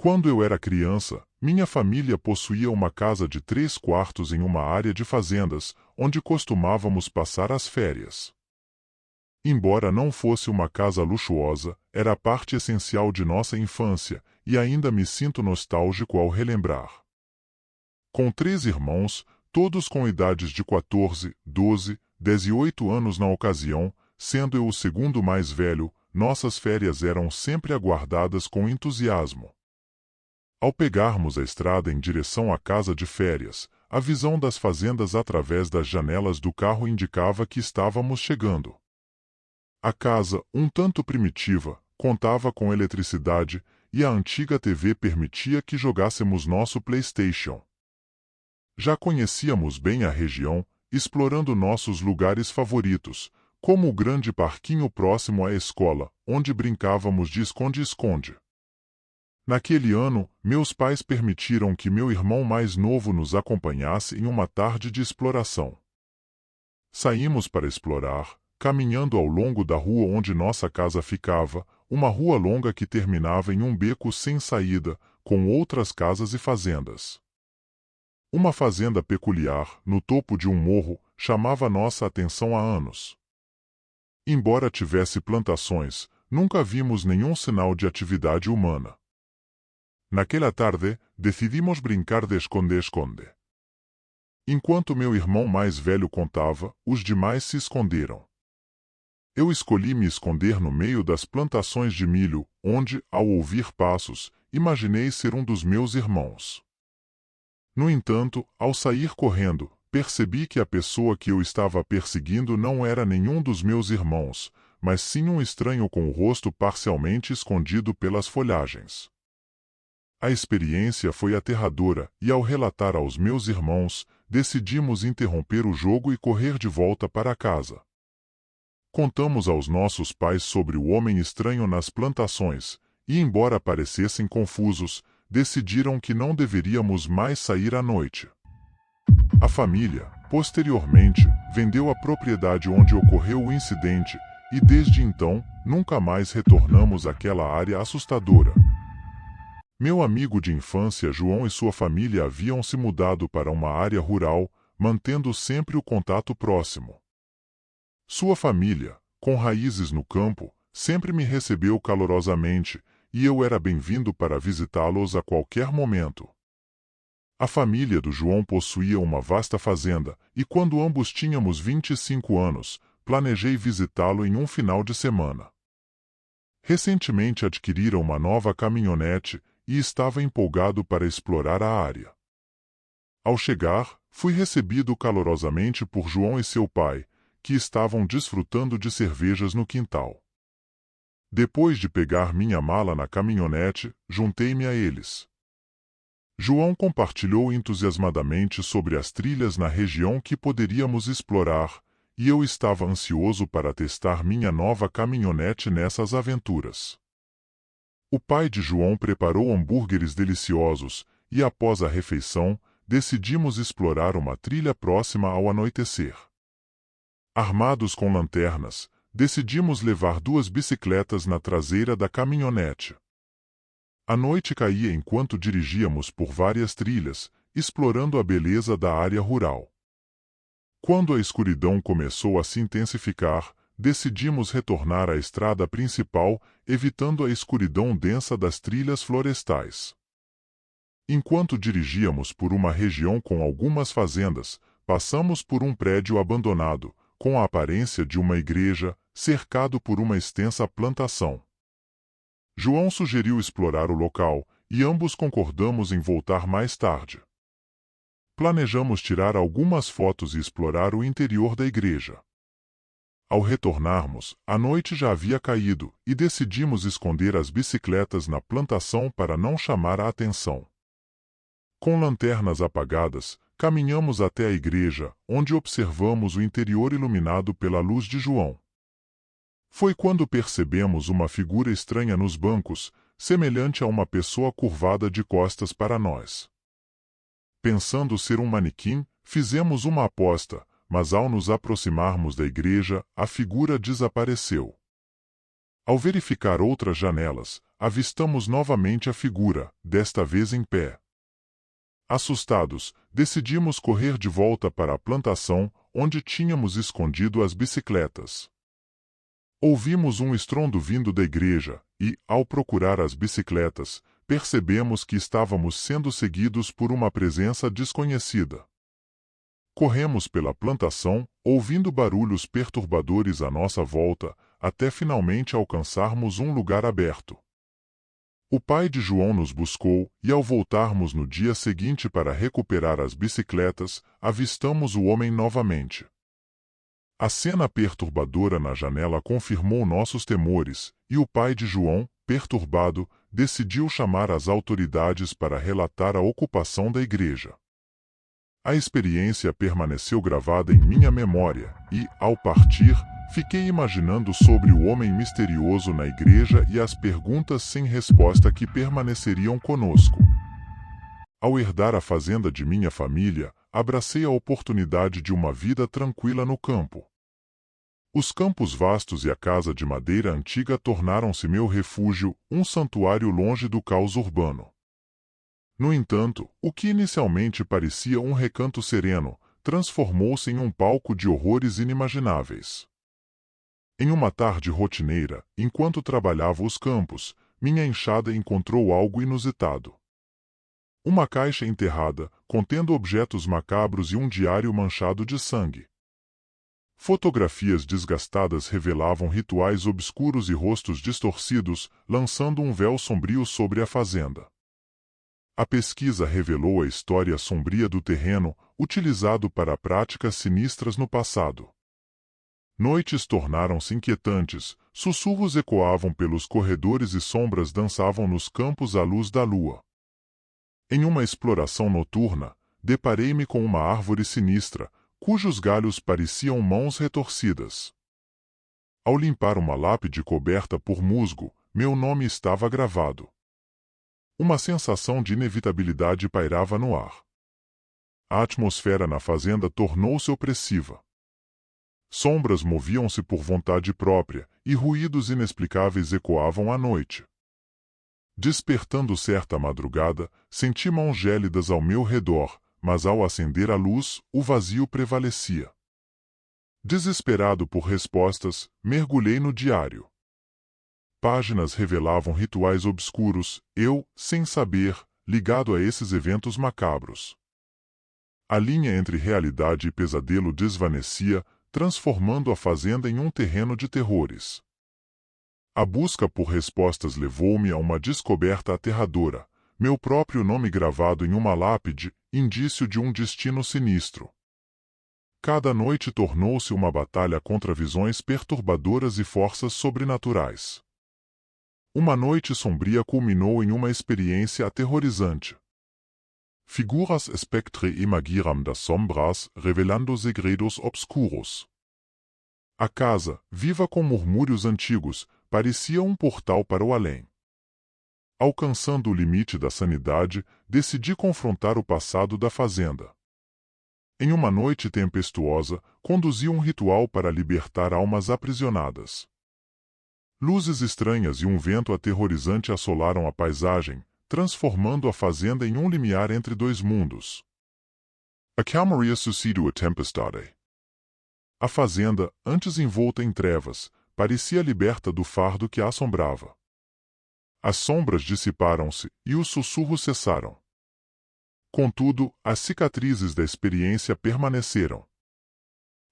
Quando eu era criança, minha família possuía uma casa de 3 quartos em uma área de fazendas, onde costumávamos passar as férias. Embora não fosse uma casa luxuosa, era parte essencial de nossa infância, e ainda me sinto nostálgico ao relembrar. Com 3 irmãos, todos com idades de 14, 12, 10 e 8 anos na ocasião, sendo eu o segundo mais velho, nossas férias eram sempre aguardadas com entusiasmo. Ao pegarmos a estrada em direção à casa de férias, a visão das fazendas através das janelas do carro indicava que estávamos chegando. A casa, um tanto primitiva, contava com eletricidade e a antiga TV permitia que jogássemos nosso PlayStation. Já conhecíamos bem a região, explorando nossos lugares favoritos, como o grande parquinho próximo à escola, onde brincávamos de esconde-esconde. Naquele ano, meus pais permitiram que meu irmão mais novo nos acompanhasse em uma tarde de exploração. Saímos para explorar, caminhando ao longo da rua onde nossa casa ficava, uma rua longa que terminava em um beco sem saída, com outras casas e fazendas. Uma fazenda peculiar, no topo de um morro, chamava nossa atenção há anos. Embora tivesse plantações, nunca vimos nenhum sinal de atividade humana. Naquela tarde, decidimos brincar de esconde-esconde. Enquanto meu irmão mais velho contava, os demais se esconderam. Eu escolhi me esconder no meio das plantações de milho, onde, ao ouvir passos, imaginei ser um dos meus irmãos. No entanto, ao sair correndo, percebi que a pessoa que eu estava perseguindo não era nenhum dos meus irmãos, mas sim um estranho com o rosto parcialmente escondido pelas folhagens. A experiência foi aterradora e, ao relatar aos meus irmãos, decidimos interromper o jogo e correr de volta para casa. Contamos aos nossos pais sobre o homem estranho nas plantações, e embora parecessem confusos, decidiram que não deveríamos mais sair à noite. A família, posteriormente, vendeu a propriedade onde ocorreu o incidente, e desde então, nunca mais retornamos àquela área assustadora. Meu amigo de infância João e sua família haviam se mudado para uma área rural, mantendo sempre o contato próximo. Sua família, com raízes no campo, sempre me recebeu calorosamente, e eu era bem-vindo para visitá-los a qualquer momento. A família do João possuía uma vasta fazenda, e quando ambos tínhamos 25 anos, planejei visitá-lo em um final de semana. Recentemente adquirira uma nova caminhonete e estava empolgado para explorar a área. Ao chegar, fui recebido calorosamente por João e seu pai, que estavam desfrutando de cervejas no quintal. Depois de pegar minha mala na caminhonete, juntei-me a eles. João compartilhou entusiasmadamente sobre as trilhas na região que poderíamos explorar, e eu estava ansioso para testar minha nova caminhonete nessas aventuras. O pai de João preparou hambúrgueres deliciosos, e após a refeição, decidimos explorar uma trilha próxima ao anoitecer. Armados com lanternas, decidimos levar 2 bicicletas na traseira da caminhonete. A noite caía enquanto dirigíamos por várias trilhas, explorando a beleza da área rural. Quando a escuridão começou a se intensificar, decidimos retornar à estrada principal, evitando a escuridão densa das trilhas florestais. Enquanto dirigíamos por uma região com algumas fazendas, passamos por um prédio abandonado, com a aparência de uma igreja, cercado por uma extensa plantação. João sugeriu explorar o local, e ambos concordamos em voltar mais tarde. Planejamos tirar algumas fotos e explorar o interior da igreja. Ao retornarmos, a noite já havia caído, e decidimos esconder as bicicletas na plantação para não chamar a atenção. Com lanternas apagadas, caminhamos até a igreja, onde observamos o interior iluminado pela luz de João. Foi quando percebemos uma figura estranha nos bancos, semelhante a uma pessoa curvada de costas para nós. Pensando ser um manequim, fizemos uma aposta, mas ao nos aproximarmos da igreja, a figura desapareceu. Ao verificar outras janelas, avistamos novamente a figura, desta vez em pé. Assustados, decidimos correr de volta para a plantação, onde tínhamos escondido as bicicletas. Ouvimos um estrondo vindo da igreja e, ao procurar as bicicletas, percebemos que estávamos sendo seguidos por uma presença desconhecida. Corremos pela plantação, ouvindo barulhos perturbadores à nossa volta, até finalmente alcançarmos um lugar aberto. O pai de João nos buscou, e ao voltarmos no dia seguinte para recuperar as bicicletas, avistamos o homem novamente. A cena perturbadora na janela confirmou nossos temores, e o pai de João, perturbado, decidiu chamar as autoridades para relatar a ocupação da igreja. A experiência permaneceu gravada em minha memória, e, ao partir, fiquei imaginando sobre o homem misterioso na igreja e as perguntas sem resposta que permaneceriam conosco. Ao herdar a fazenda de minha família, abracei a oportunidade de uma vida tranquila no campo. Os campos vastos e a casa de madeira antiga tornaram-se meu refúgio, um santuário longe do caos urbano. No entanto, o que inicialmente parecia um recanto sereno, transformou-se em um palco de horrores inimagináveis. Em uma tarde rotineira, enquanto trabalhava os campos, minha enxada encontrou algo inusitado. Uma caixa enterrada, contendo objetos macabros e um diário manchado de sangue. Fotografias desgastadas revelavam rituais obscuros e rostos distorcidos, lançando um véu sombrio sobre a fazenda. A pesquisa revelou a história sombria do terreno, utilizado para práticas sinistras no passado. Noites tornaram-se inquietantes, sussurros ecoavam pelos corredores e sombras dançavam nos campos à luz da lua. Em uma exploração noturna, deparei-me com uma árvore sinistra, cujos galhos pareciam mãos retorcidas. Ao limpar uma lápide coberta por musgo, meu nome estava gravado. Uma sensação de inevitabilidade pairava no ar. A atmosfera na fazenda tornou-se opressiva. Sombras moviam-se por vontade própria, e ruídos inexplicáveis ecoavam à noite. Despertando certa madrugada, senti mãos gélidas ao meu redor, mas ao acender a luz, o vazio prevalecia. Desesperado por respostas, mergulhei no diário. Páginas revelavam rituais obscuros, eu, sem saber, ligado a esses eventos macabros. A linha entre realidade e pesadelo desvanecia, transformando a fazenda em um terreno de terrores. A busca por respostas levou-me a uma descoberta aterradora, meu próprio nome gravado em uma lápide, indício de um destino sinistro. Cada noite tornou-se uma batalha contra visões perturbadoras e forças sobrenaturais. Uma noite sombria culminou em uma experiência aterrorizante. Figuras spectre emergiram das sombras, revelando segredos obscuros. A casa, viva com murmúrios antigos, parecia um portal para o além. Alcançando o limite da sanidade, decidi confrontar o passado da fazenda. Em uma noite tempestuosa, conduzi um ritual para libertar almas aprisionadas. Luzes estranhas e um vento aterrorizante assolaram a paisagem, transformando a fazenda em um limiar entre dois mundos. A calmaria sucedeu a tempestade. A fazenda, antes envolta em trevas, parecia liberta do fardo que a assombrava. As sombras dissiparam-se e os sussurros cessaram. Contudo, as cicatrizes da experiência permaneceram.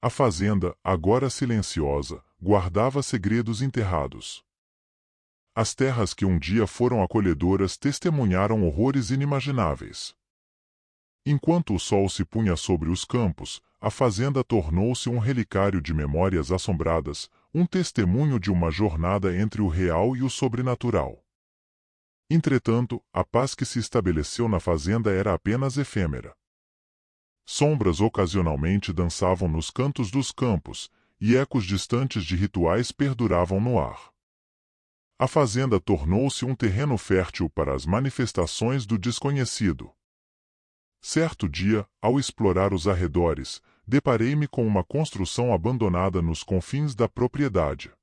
A fazenda, agora silenciosa, guardava segredos enterrados. As terras que um dia foram acolhedoras testemunharam horrores inimagináveis. Enquanto o sol se punha sobre os campos, a fazenda tornou-se um relicário de memórias assombradas, um testemunho de uma jornada entre o real e o sobrenatural. Entretanto, a paz que se estabeleceu na fazenda era apenas efêmera. Sombras ocasionalmente dançavam nos cantos dos campos, e ecos distantes de rituais perduravam no ar. A fazenda tornou-se um terreno fértil para as manifestações do desconhecido. Certo dia, ao explorar os arredores, deparei-me com uma construção abandonada nos confins da propriedade.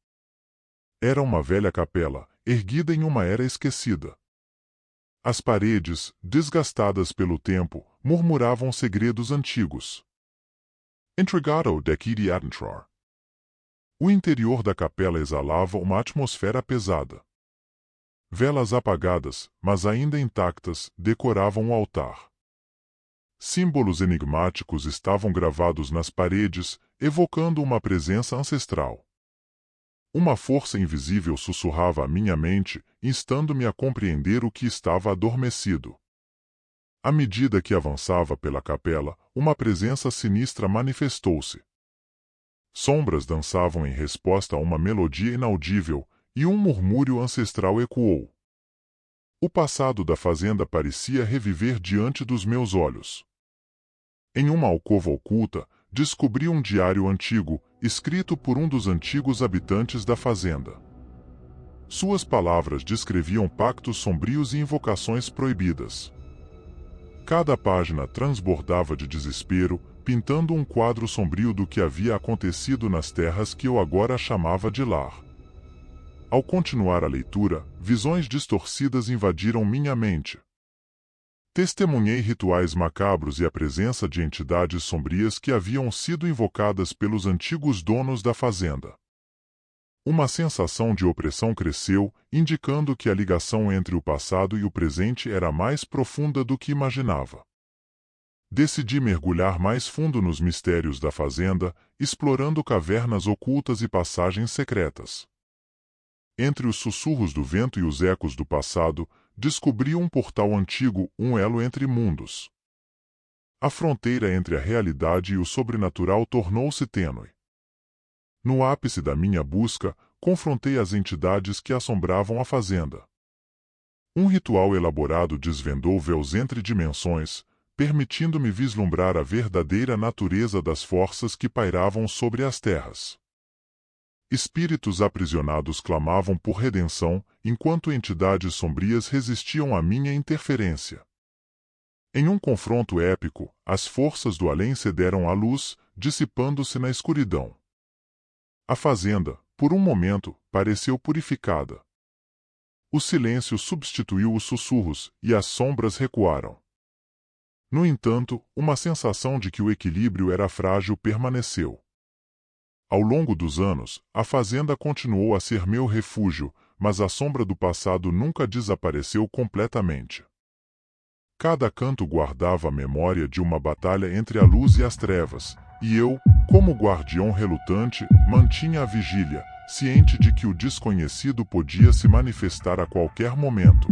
Era uma velha capela, erguida em uma era esquecida. As paredes, desgastadas pelo tempo, murmuravam segredos antigos. Intrigado decidi adentrar. O interior da capela exalava uma atmosfera pesada. Velas apagadas, mas ainda intactas, decoravam o altar. Símbolos enigmáticos estavam gravados nas paredes, evocando uma presença ancestral. Uma força invisível sussurrava à minha mente, instando-me a compreender o que estava adormecido. À medida que avançava pela capela, uma presença sinistra manifestou-se. Sombras dançavam em resposta a uma melodia inaudível, e um murmúrio ancestral ecoou. O passado da fazenda parecia reviver diante dos meus olhos. Em uma alcova oculta, descobri um diário antigo, escrito por um dos antigos habitantes da fazenda. Suas palavras descreviam pactos sombrios e invocações proibidas. Cada página transbordava de desespero, pintando um quadro sombrio do que havia acontecido nas terras que eu agora chamava de lar. Ao continuar a leitura, visões distorcidas invadiram minha mente. Testemunhei rituais macabros e a presença de entidades sombrias que haviam sido invocadas pelos antigos donos da fazenda. Uma sensação de opressão cresceu, indicando que a ligação entre o passado e o presente era mais profunda do que imaginava. Decidi mergulhar mais fundo nos mistérios da fazenda, explorando cavernas ocultas e passagens secretas. Entre os sussurros do vento e os ecos do passado, descobri um portal antigo, um elo entre mundos. A fronteira entre a realidade e o sobrenatural tornou-se tênue. No ápice da minha busca, confrontei as entidades que assombravam a fazenda. Um ritual elaborado desvendou véus entre dimensões, permitindo-me vislumbrar a verdadeira natureza das forças que pairavam sobre as terras. Espíritos aprisionados clamavam por redenção, enquanto entidades sombrias resistiam à minha interferência. Em um confronto épico, as forças do além cederam à luz, dissipando-se na escuridão. A fazenda, por um momento, pareceu purificada. O silêncio substituiu os sussurros, e as sombras recuaram. No entanto, uma sensação de que o equilíbrio era frágil permaneceu. Ao longo dos anos, a fazenda continuou a ser meu refúgio, mas a sombra do passado nunca desapareceu completamente. Cada canto guardava a memória de uma batalha entre a luz e as trevas, e eu, como guardião relutante, mantinha a vigília, ciente de que o desconhecido podia se manifestar a qualquer momento.